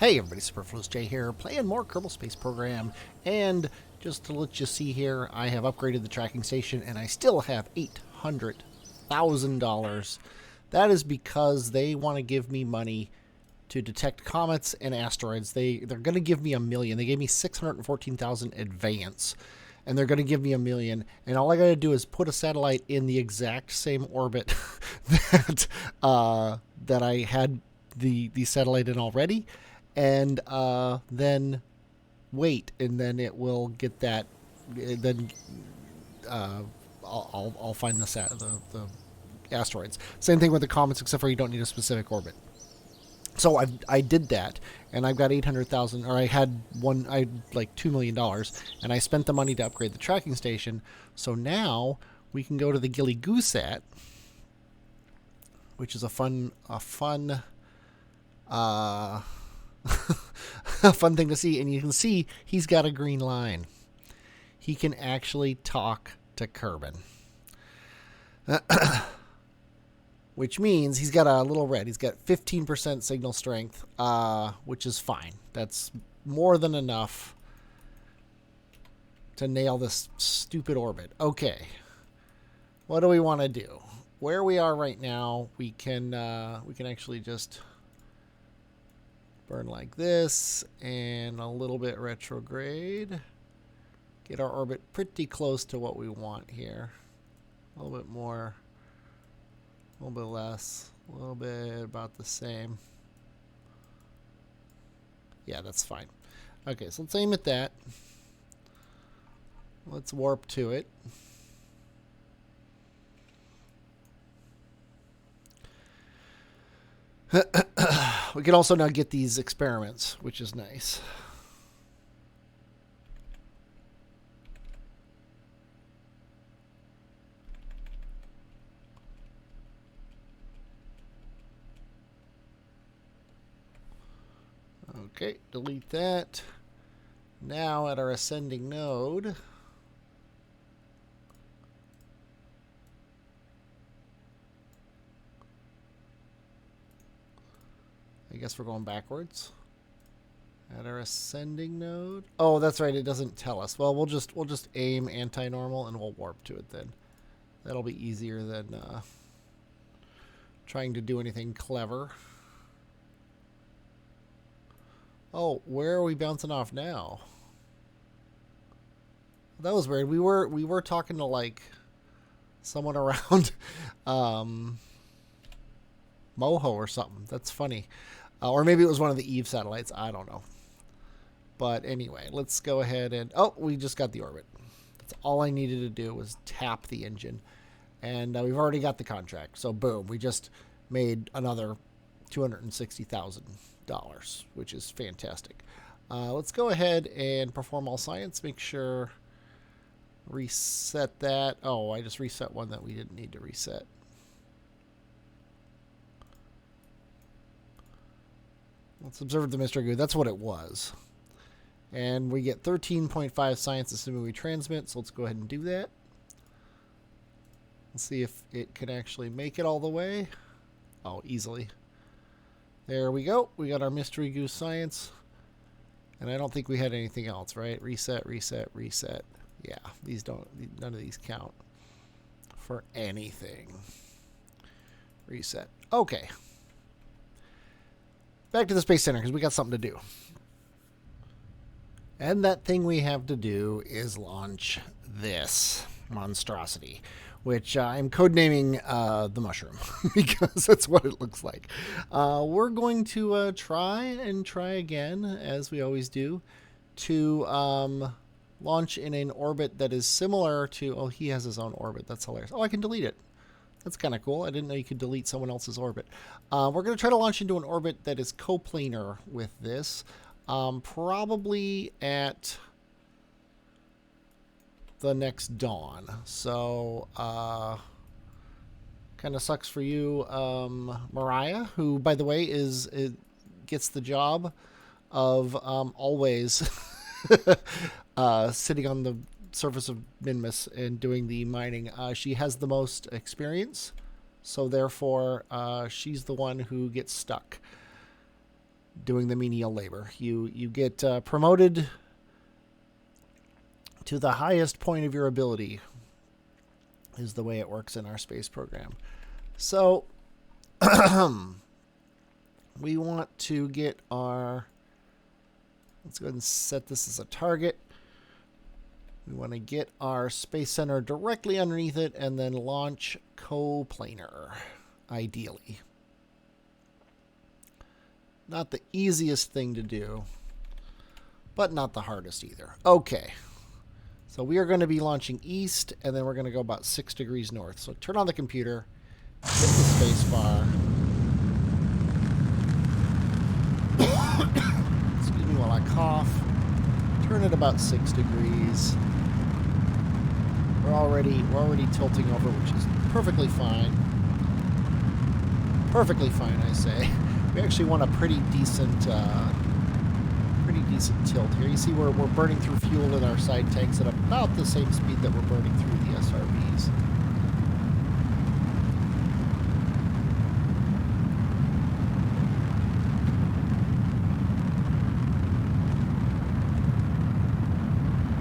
Hey everybody, Superfluous J here, playing more Kerbal Space Program, and just to let you see here, I have upgraded the tracking station, and I still have $800,000. That is because they want to give me money to detect comets and asteroids. They're going to give me $1 million. They gave me 614,000 advance, and they're going to give me $1 million. And all I got to do is put a satellite in the exact same orbit that that I had the satellite in already. And then wait, and then it will get that. Then I'll find the asteroids. Same thing with the comets, except for you don't need a specific orbit. So I did that, and I've got 800,000, or I had like $2 million, and I spent the money to upgrade the tracking station. So now we can go to the Gilly Goosat, which is a fun a fun thing to see, and you can see he's got a green line. He can actually talk to Kerbin. Which means he's got a little red. He's got 15% signal strength, which is fine. That's more than enough to nail this stupid orbit. Okay. What do we want to do? Where we are right now, we can actually just burn like this and a little bit retrograde. Get our orbit pretty close to what we want here. A little bit more, a little bit less, a little bit about the same. Yeah, that's fine. Okay, so let's aim at that. Let's warp to it. We can also now get these experiments, which is nice. Okay, delete that. Now at our ascending node, I guess we're going backwards. At our ascending node. Oh, that's right. It doesn't tell us. Well, we'll just aim anti-normal and we'll warp to it then. That'll be easier than trying to do anything clever. Oh, where are we bouncing off now? That was weird. We were talking to like someone around Moho or something. That's funny. Or maybe it was one of the Eve satellites. I don't know. But anyway, let's go ahead and... Oh, we just got the orbit. That's all I needed to do was tap the engine. And we've already got the contract. So boom, we just made another $260,000, which is fantastic. Let's go ahead and perform all science. Make sure... Reset that. Oh, I just reset one that we didn't need to reset. Let's observe the mystery goo. That's what it was. And we get 13.5 science, assuming we transmit. So let's go ahead and do that. Let's see if it can actually make it all the way. Oh, easily. There we go. We got our mystery goo science. And I don't think we had anything else, right? Reset, reset, reset. Yeah, these don't. None of these count for anything. Reset. Okay. Back to the Space Center, because we got something to do. And that thing we have to do is launch this monstrosity, which I'm codenaming the mushroom, because that's what it looks like. We're going to try again, as we always do, to launch in an orbit that is similar to... Oh, he has his own orbit. That's hilarious. Oh, I can delete it. That's kind of cool. I didn't know you could delete someone else's orbit. We're going to try to launch into an orbit that is coplanar with this. Probably at the next dawn. So, kind of sucks for you, Mariah, who, by the way, gets the job of always sitting on the surface of Minmus and doing the mining. She has the most experience, so therefore she's the one who gets stuck. doing the menial labor. You get promoted to the highest point of your ability, is the way it works in our space program. So we want to get our, let's go ahead and set this as a target. We want to get our space center directly underneath it and then launch coplanar, ideally. Not the easiest thing to do, but not the hardest either. Okay. So we are going to be launching east, and then we're going to go about 6 degrees north. So turn on the computer, hit the space bar. Excuse me while I cough. Turn it about 6 degrees. We're already tilting over, which is perfectly fine. Perfectly fine, I say. We actually want a pretty decent tilt here. You see we're burning through fuel in our side tanks at about the same speed that we're burning through the SRBs.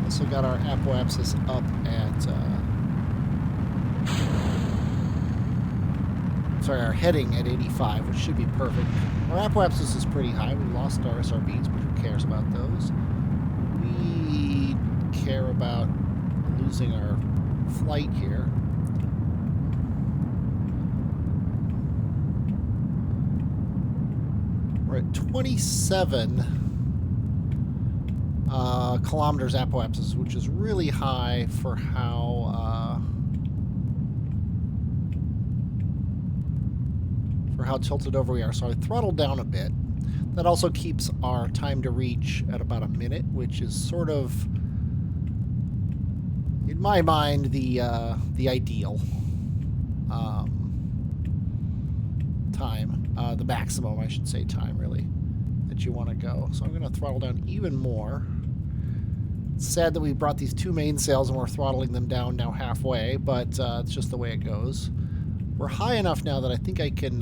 Also got our apoapsis up at our heading at 85, which should be perfect. Our apoapsis is pretty high. We lost our SRBs, but who cares about those? We care about losing our flight here. We're at 27 kilometers apoapsis, which is really high for how tilted over we are. So I throttled down a bit. That also keeps our time to reach at about a minute, which is sort of, in my mind, the ideal time, the maximum, I should say, time really that you want to go. So I'm going to throttle down even more. It's sad that we brought these two mainsails and we're throttling them down now halfway, but it's just the way it goes. We're high enough now that I think I can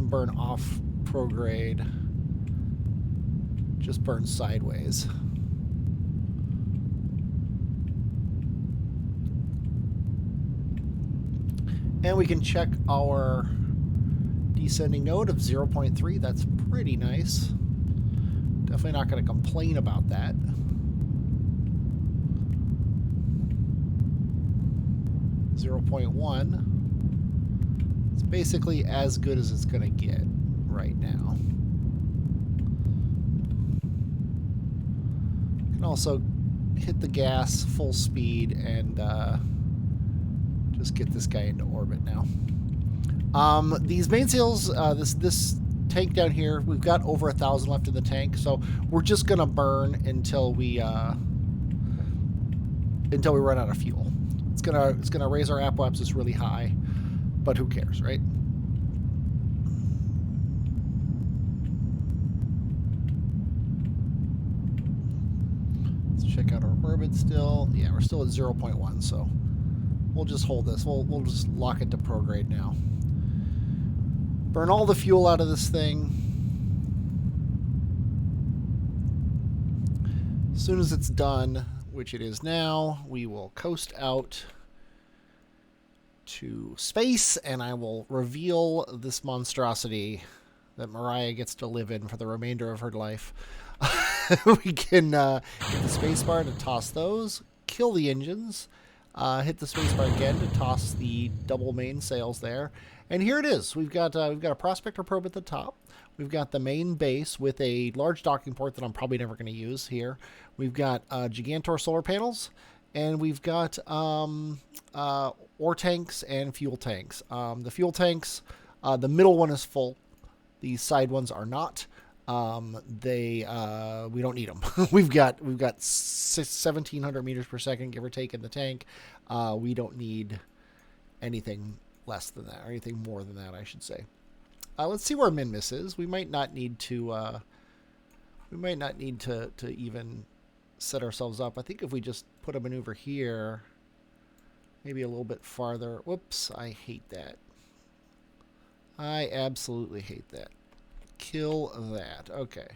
burn off prograde. Just burn sideways. And we can check our descending node of 0.3. That's pretty nice. Definitely not going to complain about that. .1. It's basically as good as it's going to get right now. You can also hit the gas full speed and just get this guy into orbit now. These mainsails, this tank down here, we've got over 1,000 left in the tank, so we're just going to burn until we run out of fuel. It's gonna raise our apoapsis really high, but who cares, right? Let's check out our orbit still. Yeah, we're still at 0.1, so we'll just hold this. We'll just lock it to prograde now. Burn all the fuel out of this thing. As soon as it's done, which it is now, we will coast out to space, and I will reveal this monstrosity that Mariah gets to live in for the remainder of her life. We can hit the spacebar to toss those, kill the engines, hit the spacebar again to toss the double mainsails there, and here it is. We've got a prospector probe at the top. We've got the main base with a large docking port that I'm probably never going to use here. We've got Gigantor solar panels, and we've got ore tanks and fuel tanks. The fuel tanks, the middle one is full. The side ones are not. We don't need them. we've got 1,700 meters per second, give or take, in the tank. We don't need anything less than that, or anything more than that, I should say. Let's see where Minmus is. We might not need to. Even set ourselves up. I think if we just put a maneuver here, maybe a little bit farther. Whoops! I hate that. I absolutely hate that. kill that. Okay.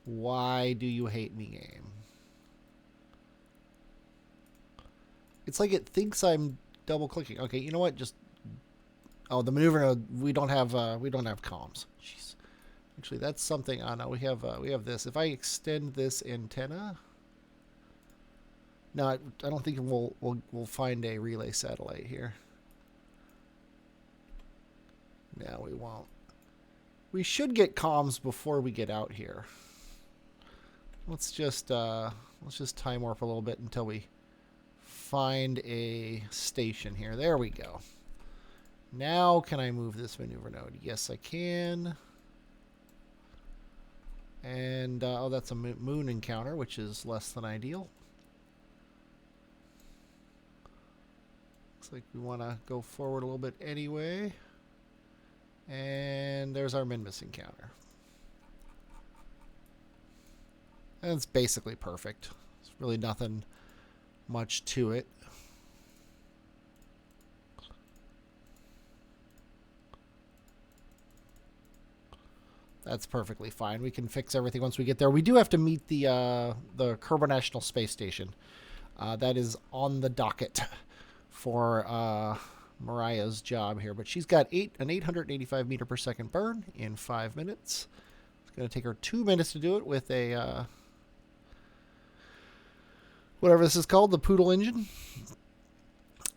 Why do you hate me, game? It's like it thinks I'm double clicking. Okay, you know what? Just the maneuver node. We don't have comms. Jeez. Actually, that's something. Oh no, we have this. If I extend this antenna, no, I don't think we'll find a relay satellite here. No, we won't. We should get comms before we get out here. Let's just time warp a little bit until we find a station here. There we go. Now can I move this maneuver node? Yes, I can. And oh, that's a moon encounter, which is less than ideal. Looks like we want to go forward a little bit anyway. And there's our Minmus encounter. And it's basically perfect. There's really nothing much to it. That's perfectly fine. We can fix everything once we get there. We do have to meet the Kerbal National Space Station. That is on the docket for Mariah's job here. But she's got an 885 meter per second burn in 5 minutes. It's going to take her 2 minutes to do it with a whatever this is called, the Poodle engine.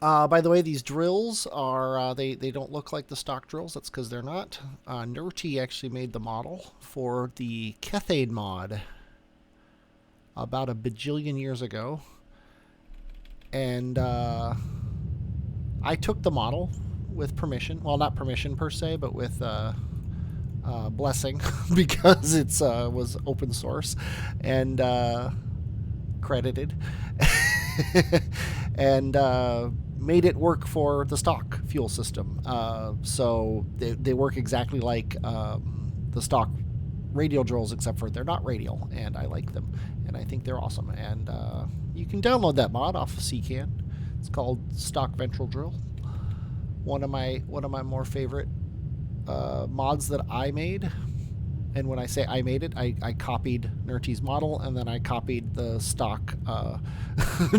By the way, these drills are, they don't look like the stock drills. That's because they're not. Nerty actually made the model for the Kethane mod about a bajillion years ago. And I took the model with permission. Well, not permission per se, but with blessing because it was open source and credited. And made it work for the stock fuel system. So they work exactly like the stock radial drills, except for they're not radial, and I like them, and I think they're awesome. And you can download that mod off of CCAN. It's called Stock Ventral Drill. One of my more favorite mods that I made. And when I say I made it, I copied Nerty's model, and then I copied the stock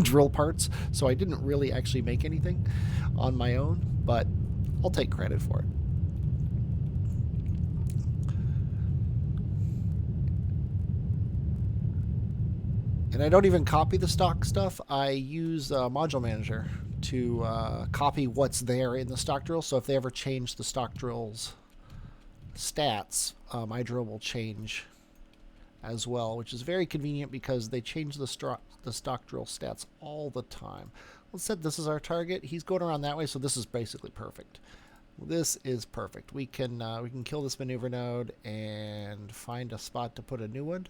drill parts. So I didn't really actually make anything on my own, but I'll take credit for it. And I don't even copy the stock stuff. I use Module Manager to copy what's there in the stock drill. So if they ever change the stock drill's stats, my drill will change as well, which is very convenient because they change the stock drill stats all the time. Let's set this as our target. He's going around that way, so this is basically perfect. This is perfect. We can kill this maneuver node and find a spot to put a new one.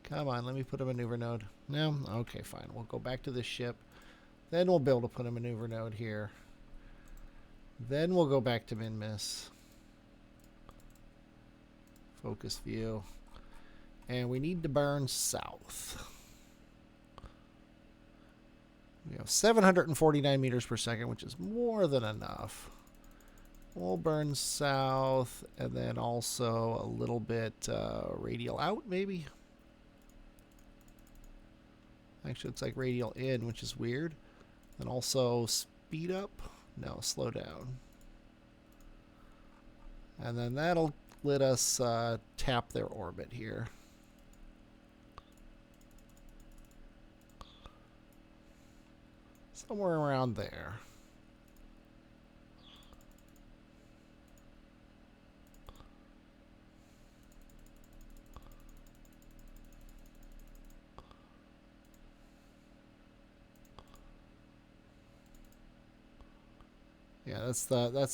Come on, let me put a maneuver node. No? Okay, fine. We'll go back to this ship. Then we'll be able to put a maneuver node here. Then we'll go back to Minmus. Focus view. And we need to burn south. We have 749 meters per second, which is more than enough. We'll burn south, and then also a little bit radial out, maybe. Actually, looks like radial in, which is weird. And also speed up. No, slow down. And then that'll let us tap their orbit here. Somewhere around there. Yeah, that's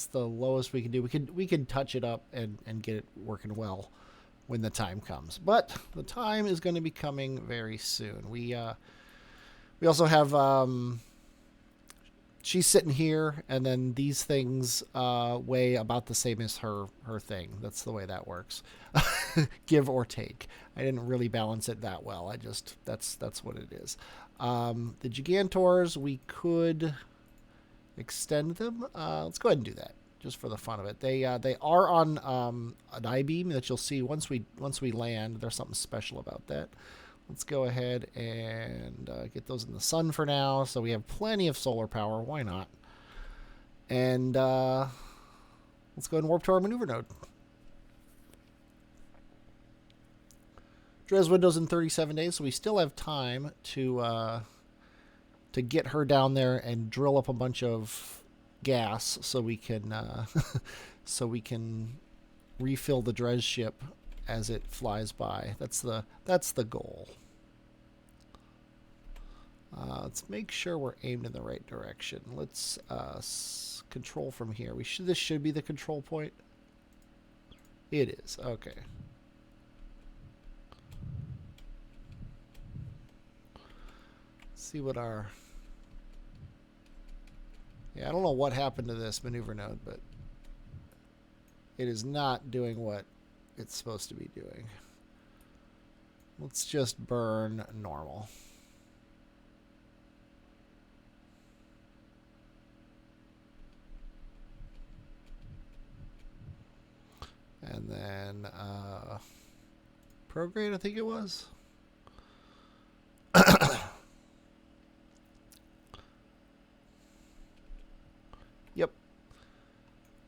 the lowest we can do. We can touch it up and get it working well when the time comes. But the time is going to be coming very soon. We also have she's sitting here, and then these things weigh about the same as her thing. That's the way that works. Give or take. I didn't really balance it that well. I just that's what it is. The Gigantors, we could extend them. Let's go ahead and do that just for the fun of it. They are on an I-beam that you'll see once we land. There's something special about that. Let's go ahead and get those in the sun for now, so we have plenty of solar power. Why not? And let's go ahead and warp to our maneuver node. Dres window's in 37 days, so we still have time to get her down there and drill up a bunch of gas so we can refill the Dres ship as it flies by. That's the goal. Let's make sure we're aimed in the right direction. Let's control from here. This should be the control point. It is. Okay. Let's see what our... Yeah, I don't know what happened to this maneuver node, but it is not doing what it's supposed to be doing. Let's just burn normal. And then prograde, I think it was. Yep.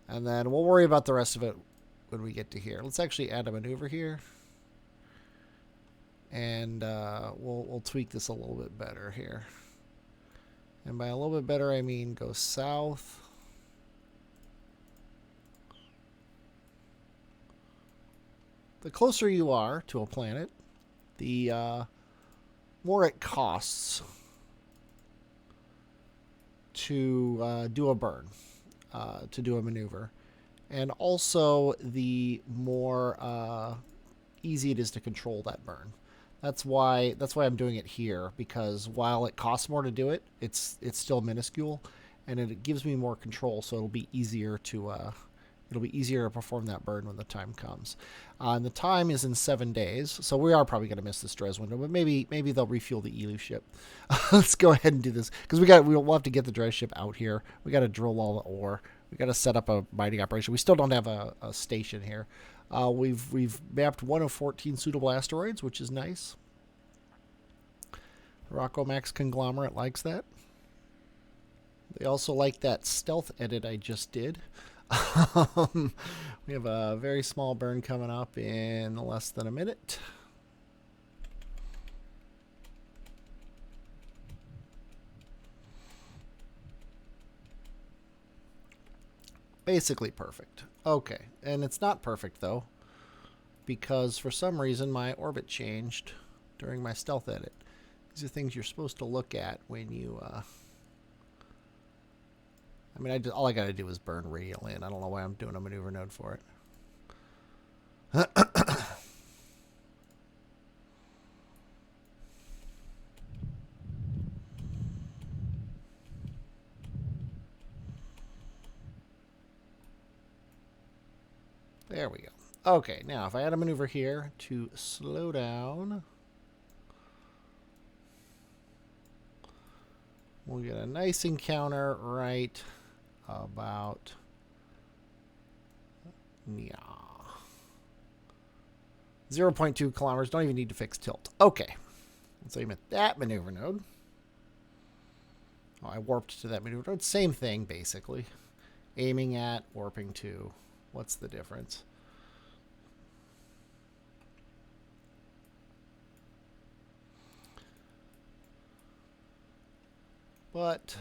And then we'll worry about the rest of it when we get to here. Let's actually add a maneuver here. And we'll tweak this a little bit better here. And by a little bit better, I mean go south. The closer you are to a planet, the more it costs to do a burn, to do a maneuver. And also, the more easy it is to control that burn. That's why I'm doing it here, because while it costs more to do it, it's still minuscule, and it gives me more control, so it'll be easier to perform that burn when the time comes. And the time is in 7 days, so we are probably going to miss this Dres window, but maybe they'll refuel the Elu ship. Let's go ahead and do this, because we'll have to get the Dres ship out here. We got to drill all the ore. We got to set up a mining operation. We still don't have a station here. We've mapped 1 of 14 suitable asteroids, which is nice. Rockomax Conglomerate likes that. They also like that stealth edit I just did. We have a very small burn coming up in less than a minute. Basically perfect. Okay, and it's not perfect though, because for some reason my orbit changed during my stealth edit. These are things you're supposed to look at when you I mean, all I got to do is burn radial in. I don't know why I'm doing a maneuver node for it. There we go. Okay, now if I add a maneuver here to slow down, we'll get a nice encounter right about 0.2 kilometers. Don't even need to fix tilt. Okay, let's aim at that maneuver node. Oh, I warped to that maneuver node. Same thing, basically. Aiming at, warping to. What's the difference? But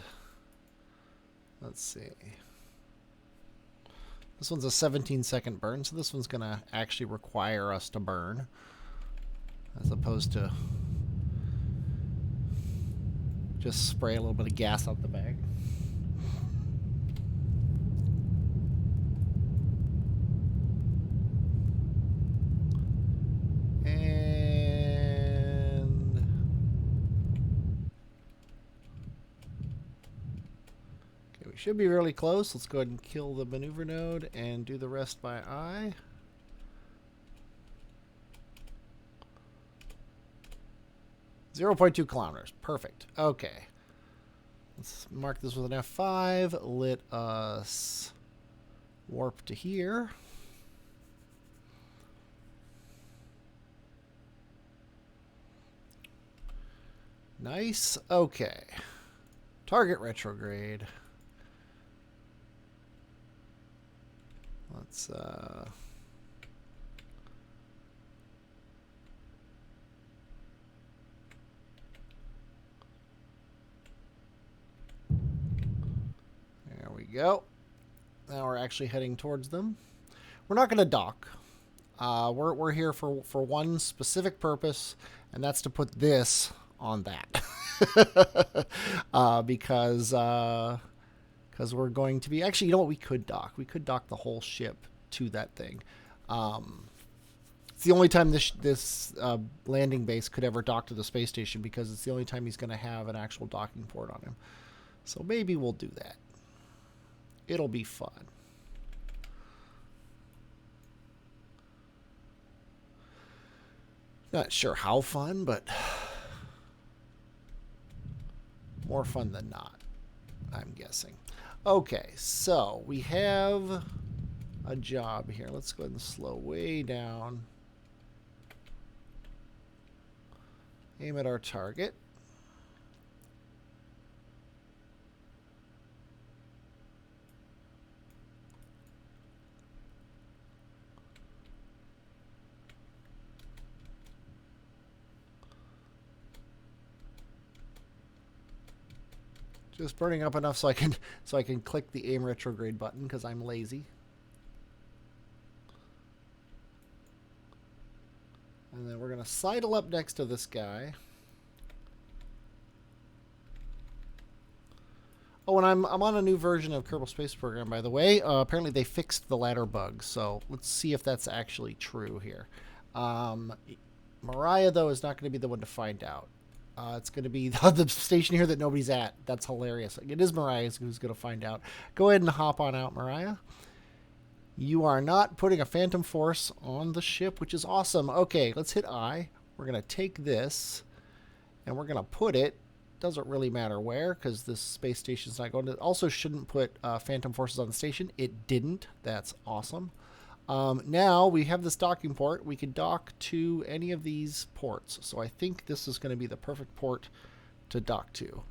let's see. This one's a 17-second burn, so this one's going to actually require us to burn, as opposed to just spray a little bit of gas out the bag. should be really close. Let's go ahead and kill the maneuver node and do the rest by eye. .2 kilometers. Perfect. Okay. Let's mark this with an F5. Let us warp to here. Nice. Okay. Target retrograde. Let's there we go. Now we're actually heading towards them. We're not going to dock. We're here for one specific purpose, and that's to put this on that. Because we're going to be... Actually, you know what? We could dock. We could dock the whole ship to that thing. It's the only time this landing base could ever dock to the space station, because it's the only time he's going to have an actual docking port on him. So maybe we'll do that. It'll be fun. Not sure how fun, but more fun than not, I'm guessing. Okay, so we have a job here. Let's go ahead and slow way down. Aim at our target. Just burning up enough so I can click the aim retrograde button, because I'm lazy. And then we're gonna sidle up next to this guy. Oh, and I'm on a new version of Kerbal Space Program, by the way. Apparently they fixed the ladder bug, so let's see if that's actually true here. Mariah, though, is not going to be the one to find out. It's going to be the station here that nobody's at. That's hilarious. It is Mariah who's going to find out. Go ahead and hop on out, Mariah. You are not putting a phantom force on the ship, which is awesome. Okay, let's hit I. We're going to take this, and we're going to put it. Doesn't really matter where, because this space station's not going to... Also shouldn't put phantom forces on the station. It didn't. That's awesome. Now we have this docking port. We can dock to any of these ports. So I think this is going to be the perfect port to dock to.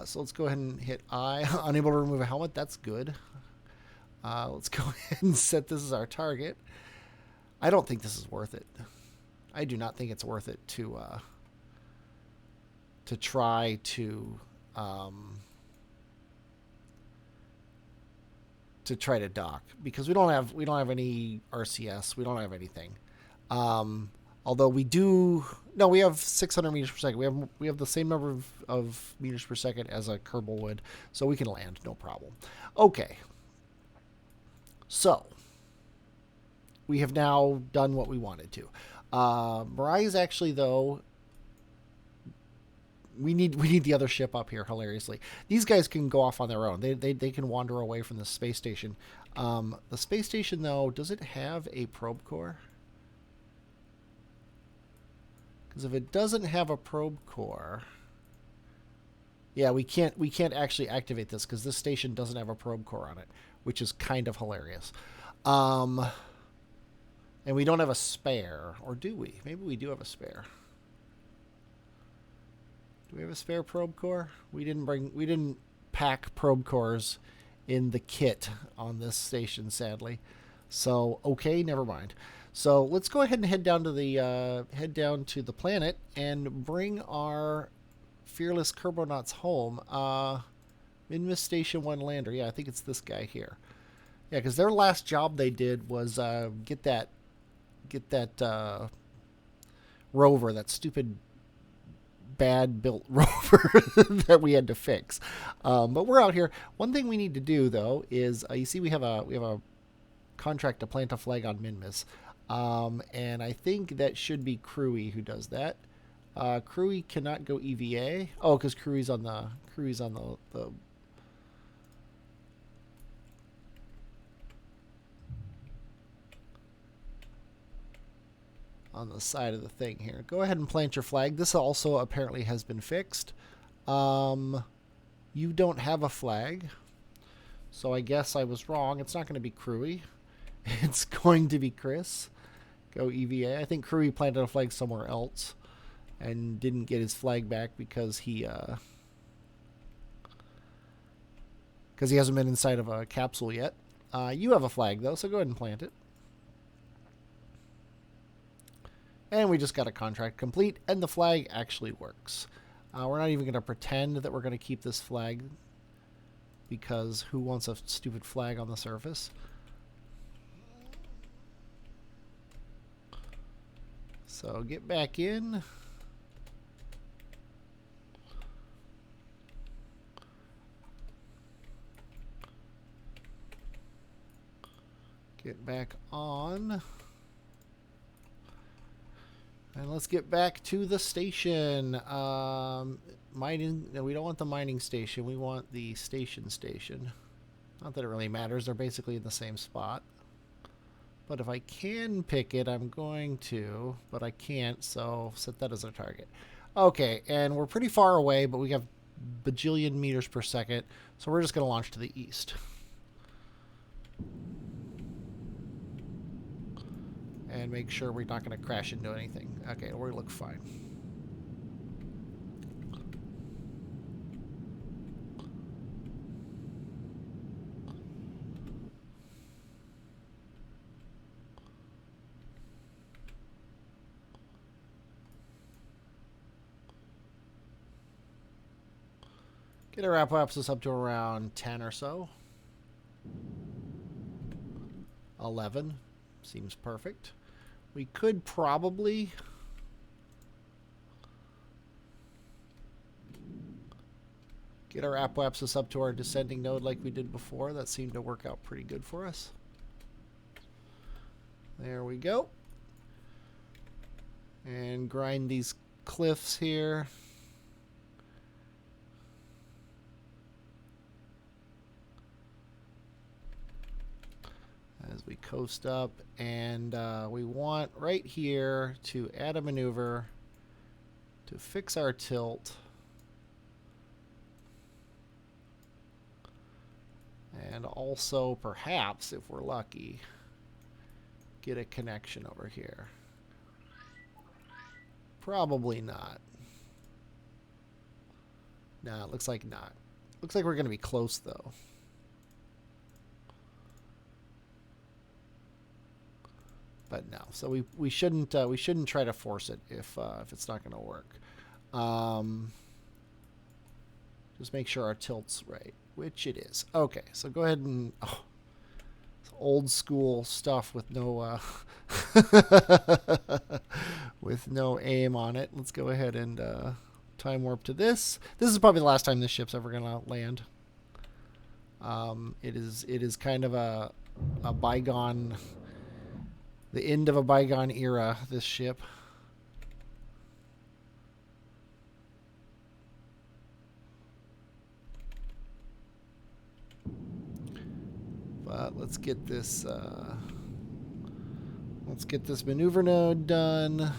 So let's go ahead and hit I. Unable to remove a helmet. That's good. Let's go ahead and set this as our target. I don't think this is worth it. I do not think it's worth it to try to dock, because we don't have any RCS. We don't have anything. Although we do... No, we have 600 meters per second. We have the same number of meters per second as a Kerbal would, so we can land, no problem. Okay. So, we have now done what we wanted to. Mariah's actually, though... We need the other ship up here, hilariously. These guys can go off on their own. They can wander away from the space station. The space station, though, does it have a probe core? Because if it doesn't have a probe core... Yeah, we can't actually activate this, because this station doesn't have a probe core on it, which is kind of hilarious. And we don't have a spare. Or do we? Maybe we do have a spare. Do we have a spare probe core? We didn't pack probe cores in the kit on this station, sadly. So, okay, never mind. So let's go ahead and head down to the planet and bring our fearless Kerbonauts home. Minmus Station 1 lander. Yeah, I think it's this guy here. Yeah, because their last job they did was get that rover, that stupid bad built rover that we had to fix. But we're out here. One thing we need to do, though, is you see we have a contract to plant a flag on Minmus, and I think that should be Kiwi who does that. Kiwi cannot go EVA. Oh, because Kiwi's on the on the side of the thing here. Go ahead and plant your flag. This also apparently has been fixed. You don't have a flag, so I guess I was wrong. It's not going to be Crewy. It's going to be Chris. Go EVA. I think Crewy planted a flag somewhere else and didn't get his flag back because he hasn't been inside of a capsule yet. You have a flag, though, so go ahead and plant it. And we just got a contract complete, and the flag actually works. We're not even going to pretend that we're going to keep this flag, because who wants a stupid flag on the surface? So get back in. Get back on. And let's get back to the station. Mining. No, we don't want the mining station. We want the station. Not that it really matters. They're basically in the same spot. But if I can pick it, I'm going to. But I can't, so set that as a target. Okay, and we're pretty far away, but we have bajillion meters per second. So we're just going to launch to the east. And make sure we're not going to crash into anything. Okay, we look fine. Get our apoapsis up to around 10 or so. 11. Seems perfect. We could probably get our apoapsis up to our descending node like we did before. That seemed to work out pretty good for us. There we go. And grind these cliffs here. As we coast up, and we want right here to add a maneuver to fix our tilt, and also perhaps, if we're lucky, get a connection over here. Probably not. No, it looks like not. Looks like we're going to be close though. But no, so we shouldn't try to force it if it's not going to work. Just make sure our tilt's right, which it is. Okay, so go ahead and it's old school stuff with no with no aim on it. Let's go ahead and time warp to this. This is probably the last time this ship's ever going to land. It is kind of a bygone. The end of a bygone era, this ship. But let's get this maneuver node done.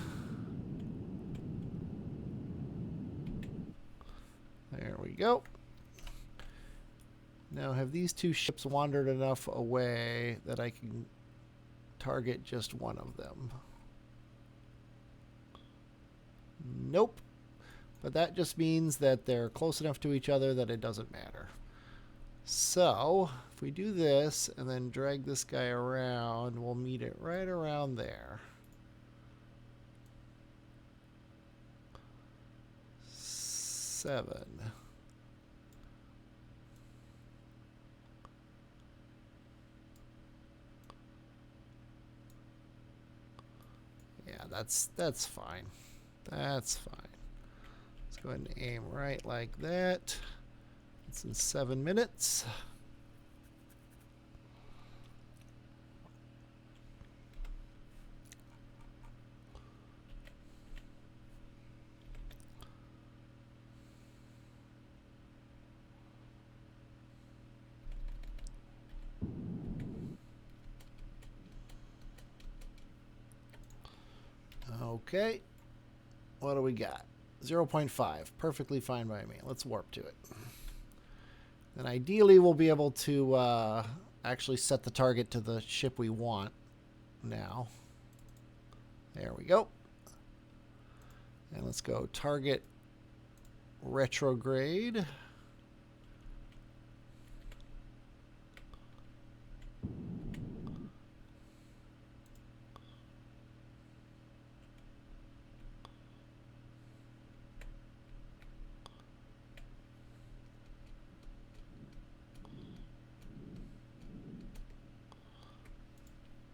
There we go. Now have these two ships wandered enough away that I can target just one of them? Nope. But that just means that they're close enough to each other that it doesn't matter. So if we do this and then drag this guy around, we'll meet it right around there. 7. Yeah, that's fine. That's fine. Let's go ahead and aim right like that. It's in 7 minutes. Okay. What do we got? 0.5. Perfectly fine by me. Let's warp to it. And ideally, we'll be able to actually set the target to the ship we want now. There we go. And let's go target retrograde.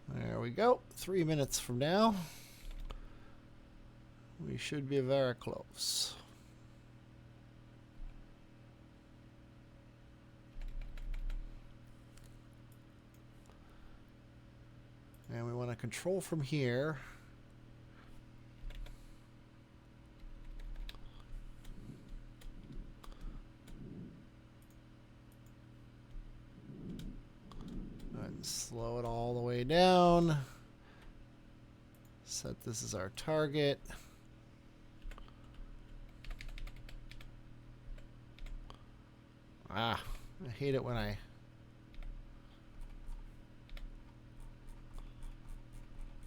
There we go. 3 minutes from now, we should be very close. And we want to control from here. And slow it all the way down. Set this as our target. I hate it when I...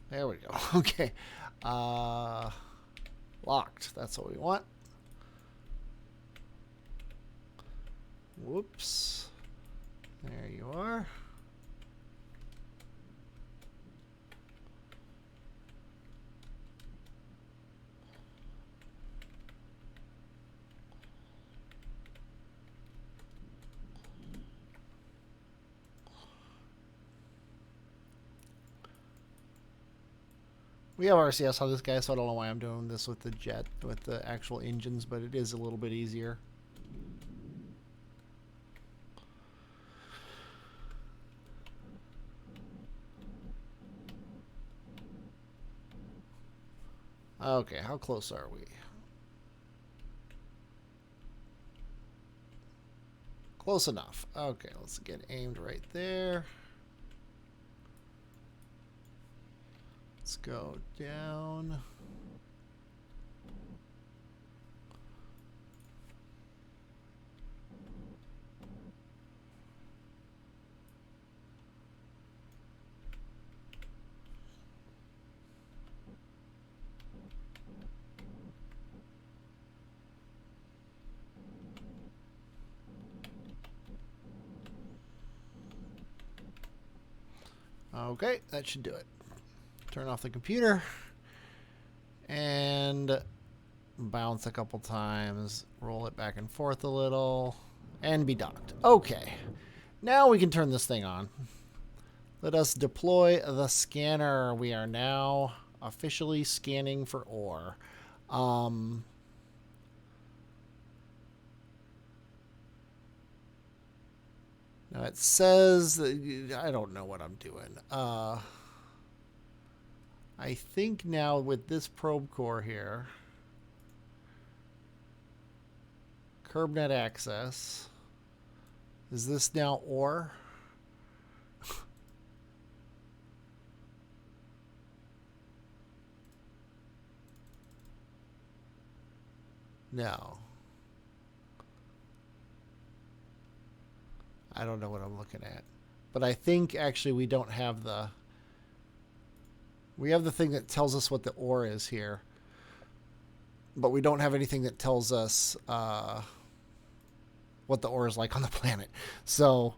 There we go. Okay. Locked. That's what we want. Whoops. There you are. We have RCS on this guy, so I don't know why I'm doing this with the jet, with the actual engines, but it is a little bit easier. Okay, how close are we? Close enough. Okay, let's get aimed right there. Let's go down. Okay, that should do it. Turn off the computer and bounce a couple times, roll it back and forth a little, and be docked. Okay, now we can turn this thing on. Let us deploy the scanner. We are now officially scanning for ore. Now it says, I don't know what I'm doing. I think now with this probe core here, CurbNet access, is this now ore? No. I don't know what I'm looking at. But I think actually we don't have the... We have the thing that tells us what the ore is here. But we don't have anything that tells us what the ore is like on the planet. So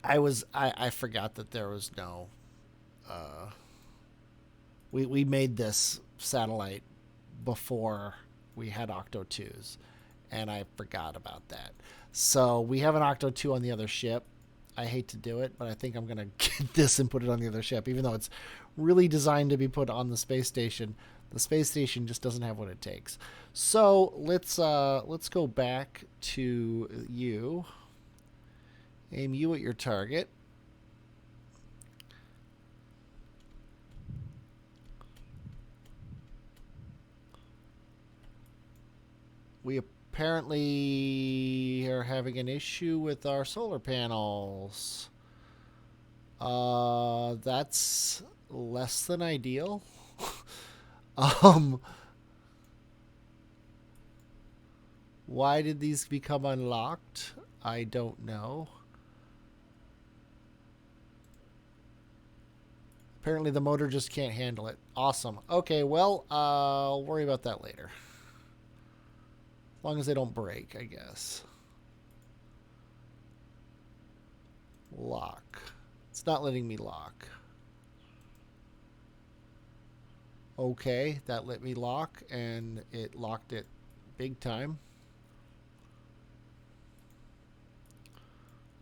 I forgot that there was no... We made this satellite before we had Octo 2s. And I forgot about that. So we have an Octo 2 on the other ship. I hate to do it, but I think I'm going to get this and put it on the other ship, even though it's really designed to be put on the space station. The space station just doesn't have what it takes. So let's go back to you. Aim you at your target. We apparently are having an issue with our solar panels. That's less than ideal. Um, why did these become unlocked? I don't know. Apparently the motor just can't handle it. Awesome. Okay, well, I'll worry about that later. As long as they don't break, I guess. Lock. It's not letting me lock. Okay, that let me lock, and it locked it big time.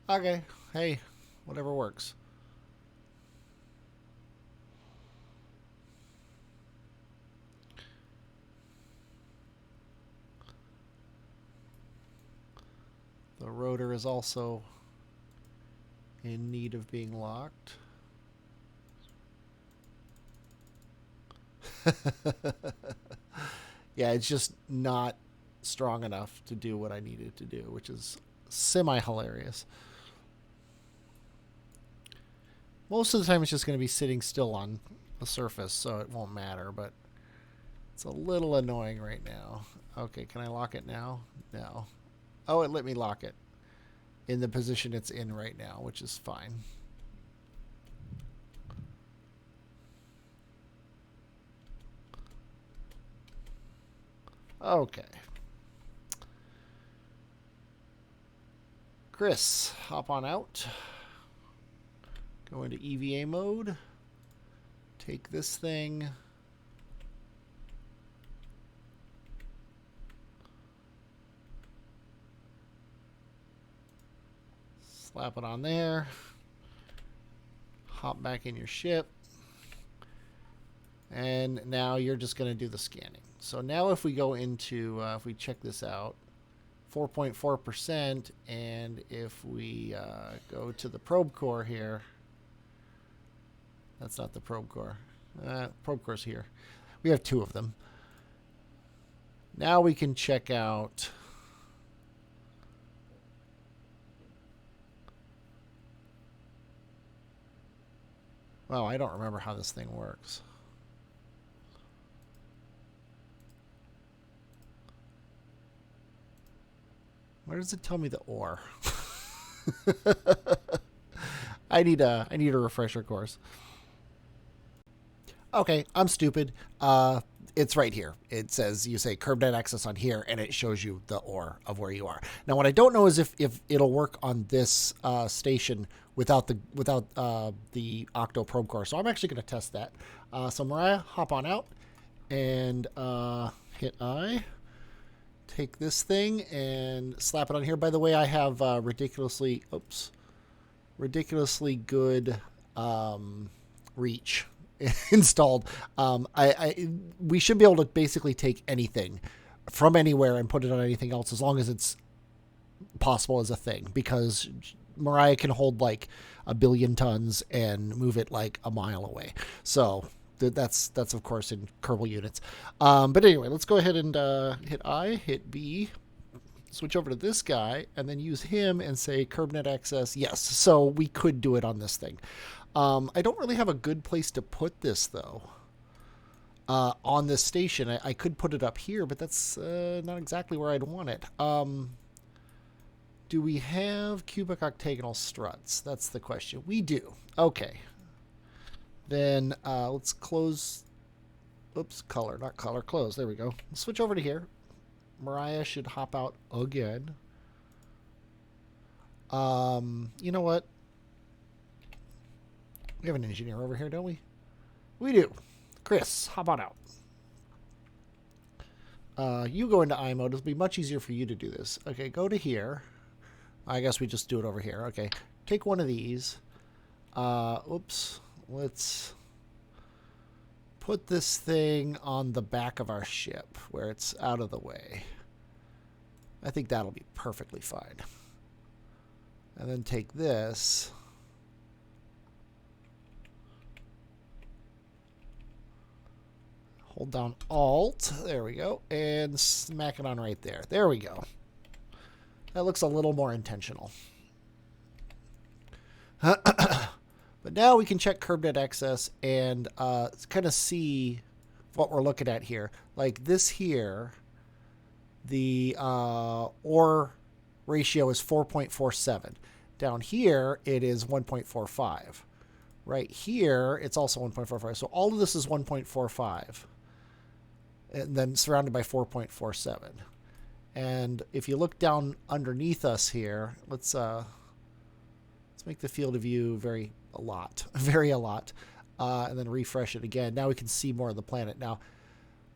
Okay, hey, whatever works. The rotor is also in need of being locked. Yeah, it's just not strong enough to do what I needed to do, which is semi-hilarious. Most of the time it's just going to be sitting still on the surface, so it won't matter, but it's a little annoying right now. Okay, can I lock it now? No. Oh, it let me lock it in the position it's in right now, which is fine. Okay. Chris, hop on out. Go into EVA mode. Take this thing. Slap it on there. Hop back in your ship. And now you're just going to do the scanning. So now if we go into, if we check this out, 4.4%, and if we go to the probe core here, that's not the probe core. Probe core's here. We have two of them. Now we can check out well, I don't remember how this thing works. Where does it tell me the ore? I need a refresher course. Okay, I'm stupid. It's right here. It says, you say curb net access on here, and it shows you the ore of where you are. Now, what I don't know is if it'll work on this station without the Octo probe core. So I'm actually going to test that. So Mariah, hop on out and hit I. Take this thing and slap it on here. By the way, I have ridiculously good reach installed. We should be able to basically take anything from anywhere and put it on anything else as long as it's possible as a thing, because Mariah can hold like 1 billion tons and move it like a mile away. So that's of course in Kerbal units. But anyway, let's go ahead and hit I, hit B, switch over to this guy, and then use him and say curb net access. Yes, so we could do it on this thing. I don't really have a good place to put this though. On this station, I could put it up here, but that's not exactly where I'd want it. Do we have cubic octagonal struts? That's the question. We do. Okay. Then let's close. Oops, color, not color, close. There we go. Let's switch over to here. Mariah should hop out again. You know what? We have an engineer over here, don't we? We do. Chris, hop on out. You go into I mode. It'll be much easier for you to do this. Okay, go to here. I guess we just do it over here. Okay, take one of these. Oops. Let's put this thing on the back of our ship where it's out of the way. I think that'll be perfectly fine. And then take this. Hold down Alt. There we go. And smack it on right there. There we go. That looks a little more intentional. But now we can check curb net access and kind of see what we're looking at here. Like this here, the ore ratio is 4.47. Down here, it is 1.45. Right here, it's also 1.45. So all of this is 1.45. And then surrounded by 4.47. And if you look down underneath us here, let's make the field of view vary a lot. And then refresh it again. Now we can see more of the planet. Now,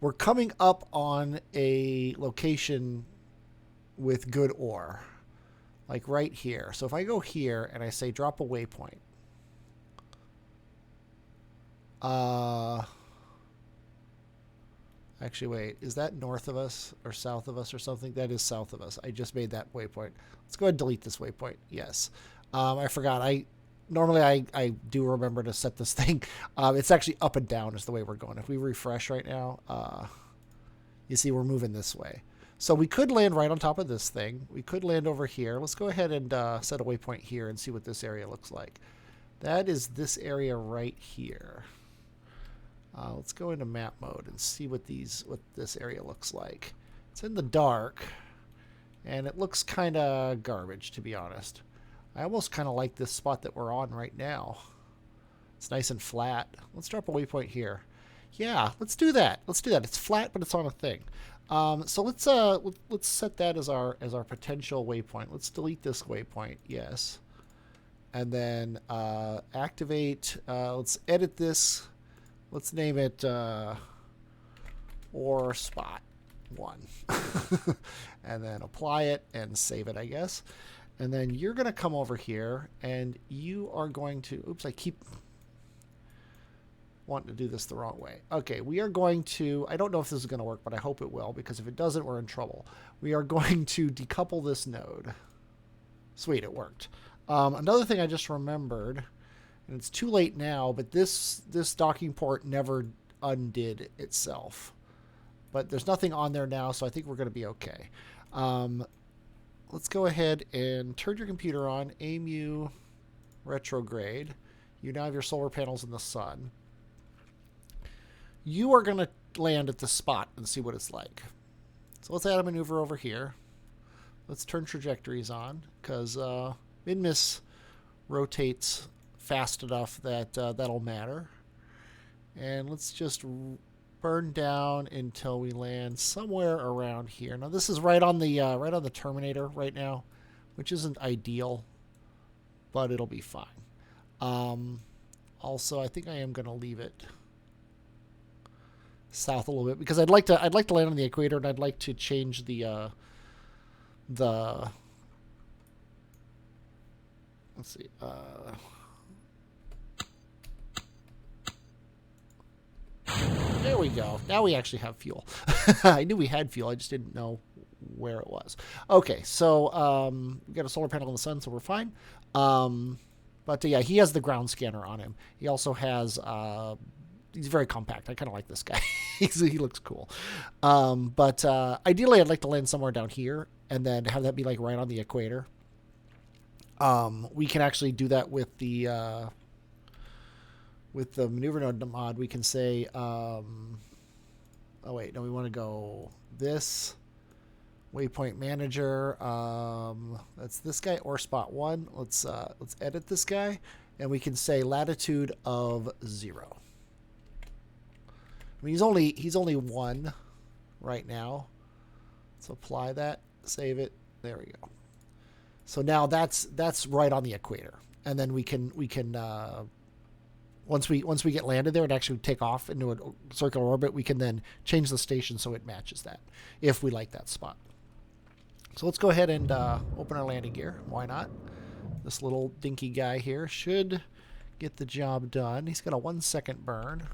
we're coming up on a location with good ore. Like right here. So if I go here and I say drop a waypoint. Actually, wait. Is that north of us or south of us or something? That is south of us. I just made that waypoint. Let's go ahead and delete this waypoint. Yes. I forgot. Normally I do remember to set this thing. It's actually up and down is the way we're going. If we refresh right now, you see we're moving this way. So we could land right on top of this thing. We could land over here. Let's go ahead and set a waypoint here and see what this area looks like. That is this area right here. Let's go into map mode and see what this area looks like. It's in the dark, and it looks kind of garbage, to be honest. I almost kind of like this spot that we're on right now. It's nice and flat. Let's drop a waypoint here. Yeah, let's do that. Let's do that. It's flat, but it's on a thing. So let's set that as our potential waypoint. Let's delete this waypoint. Yes, and then activate. Let's edit this. Let's name it or spot 1, and then apply it and save it, I guess. And then you're going to come over here, and you are going to. Oops, I keep wanting to do this the wrong way. Okay, we are going to, I don't know if this is going to work, but I hope it will, because if it doesn't, we're in trouble. We are going to decouple this node. Sweet, it worked. Another thing I just remembered, and it's too late now, but this docking port never undid itself. But there's nothing on there now, so I think we're going to be okay. Let's go ahead and turn your computer on, AMU retrograde. You now have your solar panels in the sun. You are going to land at the spot and see what it's like. So let's add a maneuver over here. Let's turn trajectories on, because Minmus rotates fast enough that that'll matter. And let's just burn down until we land somewhere around here. Now this is right on the terminator right now, which isn't ideal, but it'll be fine. Also, I think I am going to leave it south a little bit, because I'd like to land on the equator, and I'd like to change the let's see, there we go. Now we actually have fuel. I knew we had fuel, I just didn't know where it was. Okay, so we got a solar panel in the sun, so we're fine. But yeah, he has the ground scanner on him. He also has he's very compact. I kind of like this guy. He looks cool. But ideally, I'd like to land somewhere down here and then have that be like right on the equator. We can actually do that with the maneuver node mod. We can say, oh wait, no, we want to go this waypoint manager. That's this guy, or spot 1. Let's edit this guy, and we can say latitude of 0. I mean, he's only 1 right now. Let's apply that, save it. There we go. So now that's right on the equator, and then we can once we get landed there and actually take off into a circular orbit, we can then change the station so it matches that if we like that spot. So let's go ahead and open our landing gear. Why not? This little dinky guy here should get the job done. He's got a 1-second burn.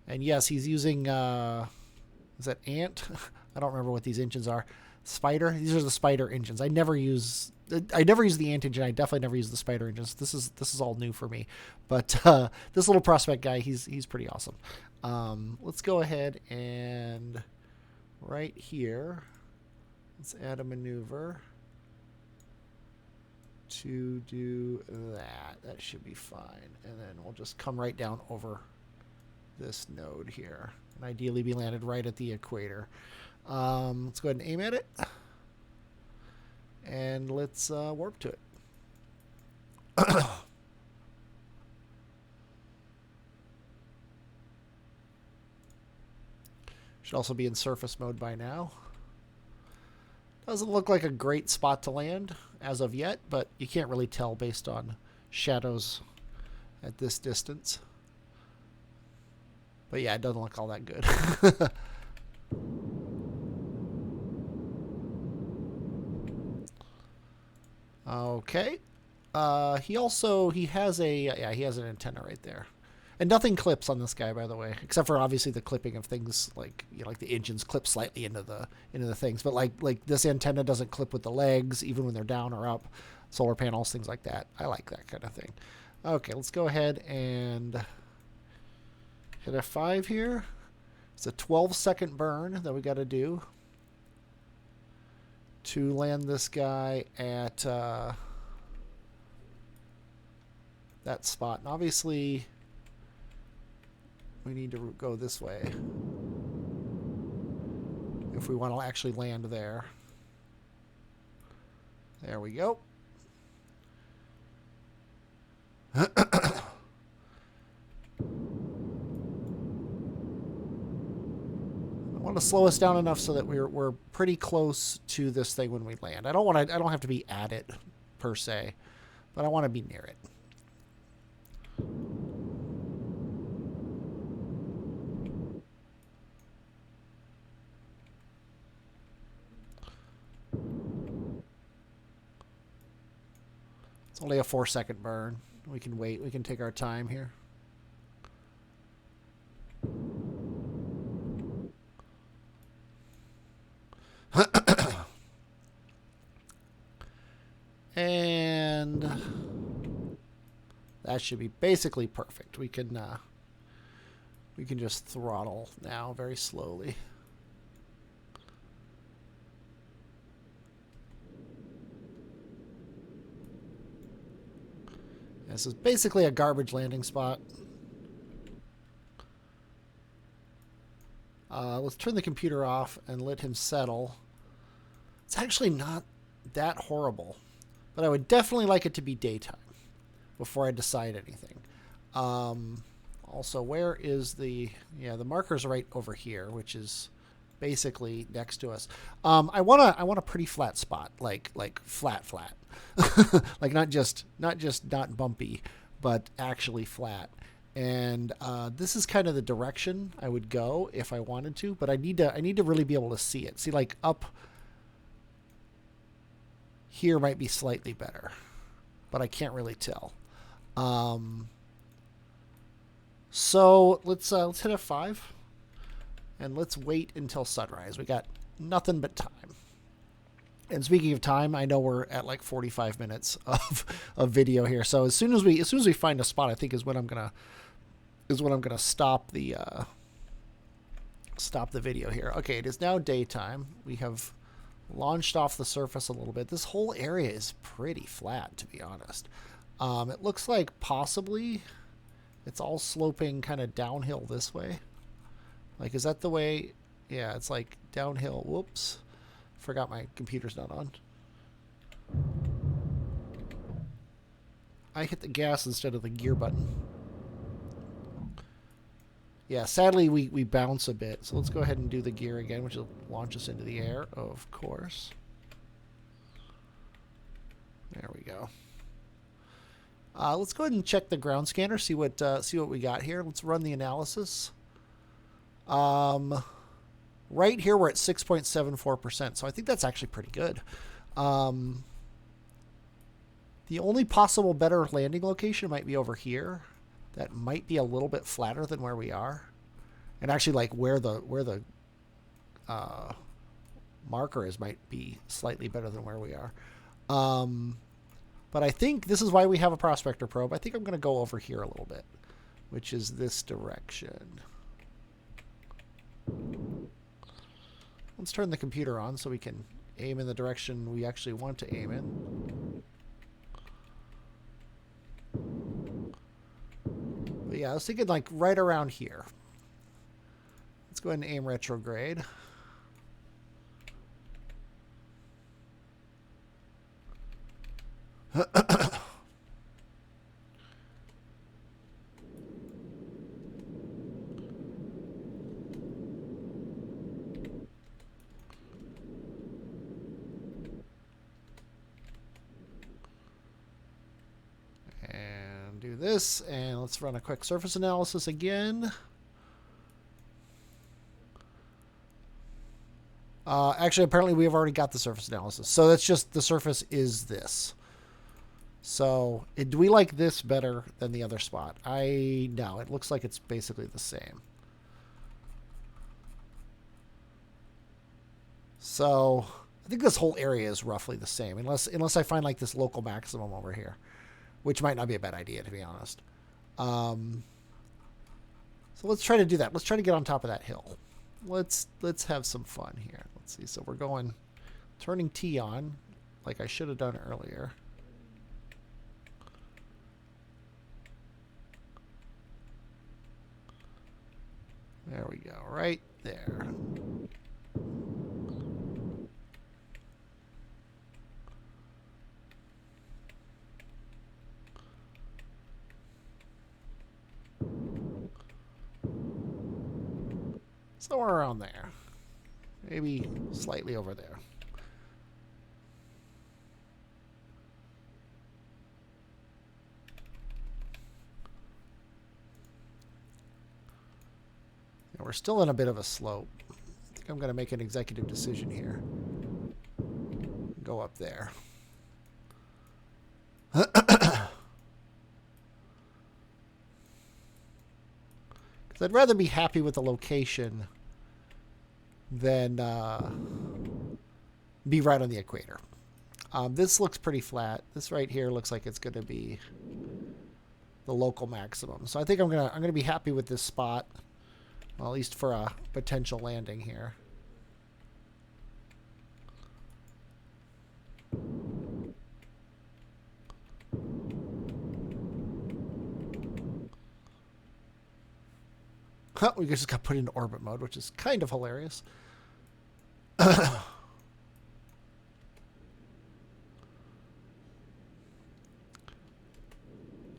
And yes, he's using, is that Ant? I don't remember what these engines are. Spider? These are the Spider engines. I never use the Ant engine. I definitely never use the Spider engines. This is all new for me. But this little prospect guy, he's pretty awesome. Let's go ahead and right here, let's add a maneuver. to do that. That should be fine. And then we'll just come right down over this node here. And ideally be landed right at the equator. Let's go ahead and aim at it. And let's warp to it. Should also be in surface mode by now. Doesn't look like a great spot to land as of yet, but you can't really tell based on shadows at this distance. But yeah, it doesn't look all that good. Okay. He has an antenna right there. And nothing clips on this guy, by the way, except for obviously the clipping of things like, you know, like the engines clip slightly into the things. But like this antenna doesn't clip with the legs, even when they're down or up. Solar panels, things like that. I like that kind of thing. Okay, let's go ahead and hit F5 here. It's a 12-second burn that we got to do to land this guy at that spot. And obviously, we need to go this way if we want to actually land there. There we go. I want to slow us down enough so that we're pretty close to this thing when we land. I don't have to be at it per se, but I want to be near it. It's only a 4-second burn. We can wait. We can take our time here. And that should be basically perfect. We can just throttle now very slowly. This is basically a garbage landing spot. Let's turn the computer off and let him settle. It's actually not that horrible, but I would definitely like it to be daytime before I decide anything. Also, where is the marker's right over here, which is basically next to us. I want a pretty flat spot, like flat, like not bumpy, but actually flat. And this is kind of the direction I would go if I wanted to, but I need to really be able to see it. See, like up here might be slightly better, but I can't really tell. So let's hit F5 and let's wait until sunrise. We got nothing but time. And speaking of time, I know we're at like 45 minutes of video here. So as soon as we find a spot, I think is when I'm gonna stop the video here. Okay, it is now daytime. We have launched off the surface a little bit. This whole area is pretty flat, to be honest. It looks like possibly it's all sloping kind of downhill this way. Like, is that the way? Yeah, it's like downhill. Whoops. Forgot my computer's not on. I hit the gas instead of the gear button. Yeah, sadly we bounce a bit. So let's go ahead and do the gear again, which will launch us into the air, of course. There we go. Let's go ahead and check the ground scanner, see what we got here. Let's run the analysis. Right here we're at 6.74%, so I think that's actually pretty good. The only possible better landing location might be over here. That might be a little bit flatter than where we are, and actually like where the marker is might be slightly better than where we are. But I think this is why we have a prospector probe. I think I'm going to go over here a little bit, which is this direction. Let's turn the computer on so we can aim in the direction we actually want to aim in. yeah, I was thinking like right around here. Let's go ahead and aim retrograde. And do this, and let's run a quick surface analysis again. Actually, apparently we have already got the surface analysis. So that's just the surface is this. So do we like this better than the other spot? No, it looks like it's basically the same. So I think this whole area is roughly the same, unless I find like this local maximum over here, which might not be a bad idea, to be honest. So let's try to do that. Let's try to get on top of that hill. Let's have some fun here. Let's see. So we're going, turning T on, like I should have done earlier. There we go, right there. Somewhere around there. Maybe slightly over there. And we're still in a bit of a slope. I think I'm going to make an executive decision here. Go up there. Because I'd rather be happy with the location than be right on the equator. This looks pretty flat. This right here looks like it's going to be the local maximum. So I think I'm gonna be happy with this spot, well, at least for a potential landing here. We just got put into orbit mode, which is kind of hilarious.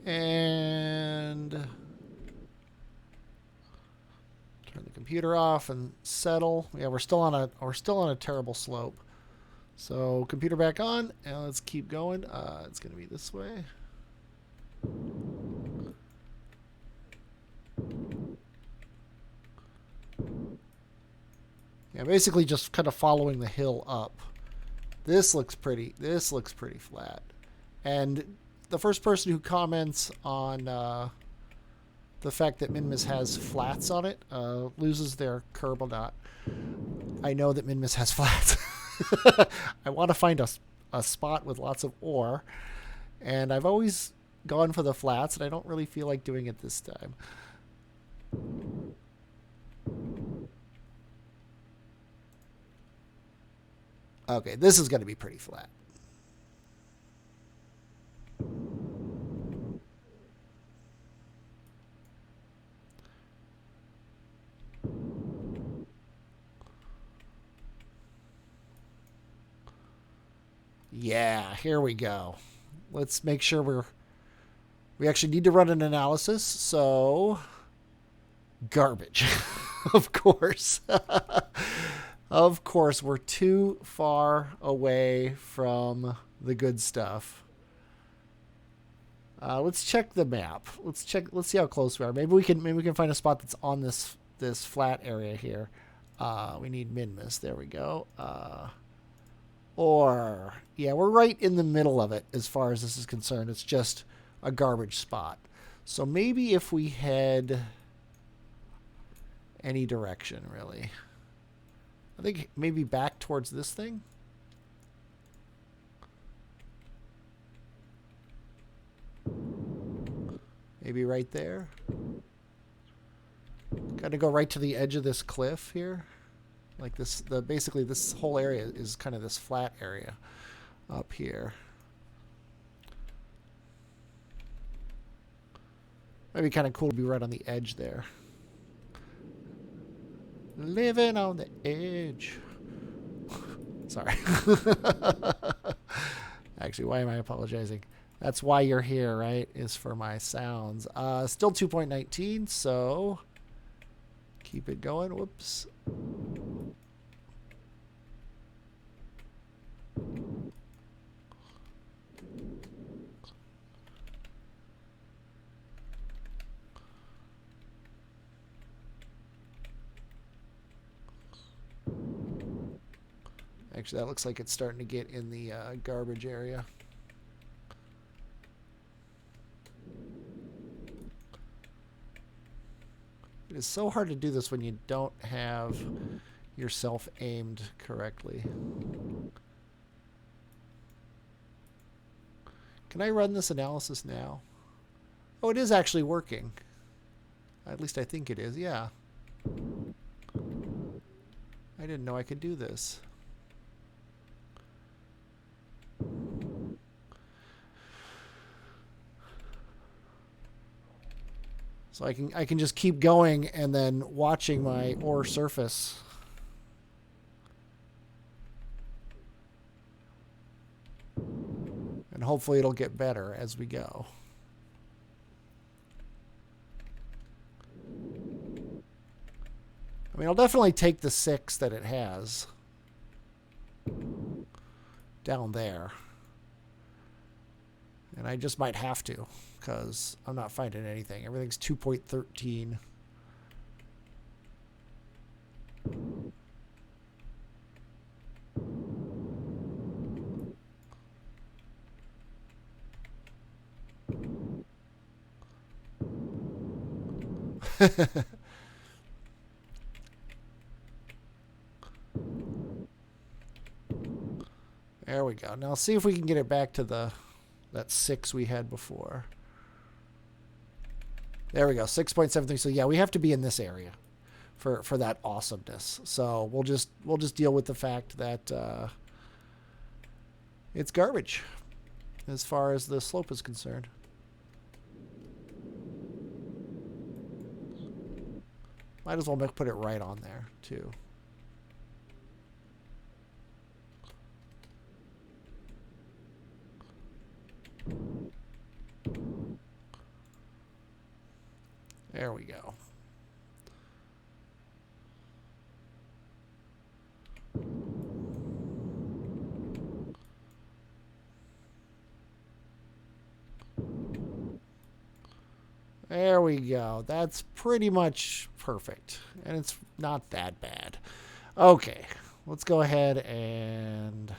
And turn the computer off and settle. Yeah, we're still on a terrible slope. So computer back on, and let's keep going. It's going to be this way. Yeah, basically just kind of following the hill up. This looks pretty flat. And the first person who comments on the fact that Minmus has flats on it loses their curb or not. I know that Minmus has flats. I want to find a spot with lots of ore, and I've always gone for the flats, and I don't really feel like doing it this time. Okay, this is going to be pretty flat. Yeah, here we go. Let's make sure we actually need to run an analysis. So, garbage. Of course. Of course, we're too far away from the good stuff. Let's check the map. Let's see how close we are. Maybe we can find a spot that's on this flat area here. We need Minmus. There we go. Or yeah, we're right in the middle of it as far as this is concerned. It's just a garbage spot. So maybe if we head any direction, really. I think maybe back towards this thing. Maybe right there. Got to go right to the edge of this cliff here. Like this, basically this whole area is kind of this flat area up here. Might be kind of cool to be right on the edge there. Living on the edge. Sorry. Actually, why am I apologizing? That's why you're here, right? Is for my sounds. Still 2.19, so keep it going. Whoops. Actually, that looks like it's starting to get in the garbage area. It is so hard to do this when you don't have yourself aimed correctly. Can I run this analysis now? Oh, it is actually working. At least I think it is, yeah. I didn't know I could do this. So I can just keep going and then watching my ore surface. And hopefully it'll get better as we go. I mean, I'll definitely take the 6 that it has down there. And I just might have to, because I'm not finding anything. Everything's 2.13. There we go. Now see if we can get it back to that 6 we had before. There we go, 6.73. So yeah, we have to be in this area for that awesomeness. So we'll just deal with the fact that it's garbage as far as the slope is concerned. Might as well put it right on there too. There we go. There we go. That's pretty much perfect. And it's not that bad. Okay. Let's go ahead and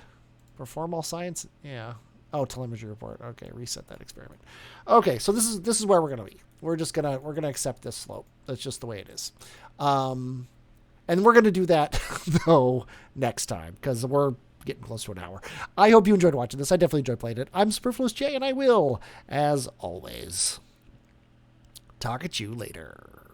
perform all science. Yeah. Oh, telemetry report. Okay, reset that experiment. Okay, so this is where we're gonna be. We're gonna accept this slope. That's just the way it is. And we're gonna do that though next time because we're getting close to an hour. I hope you enjoyed watching this. I definitely enjoyed playing it. I'm Superfluous J, and I will, as always, talk at you later.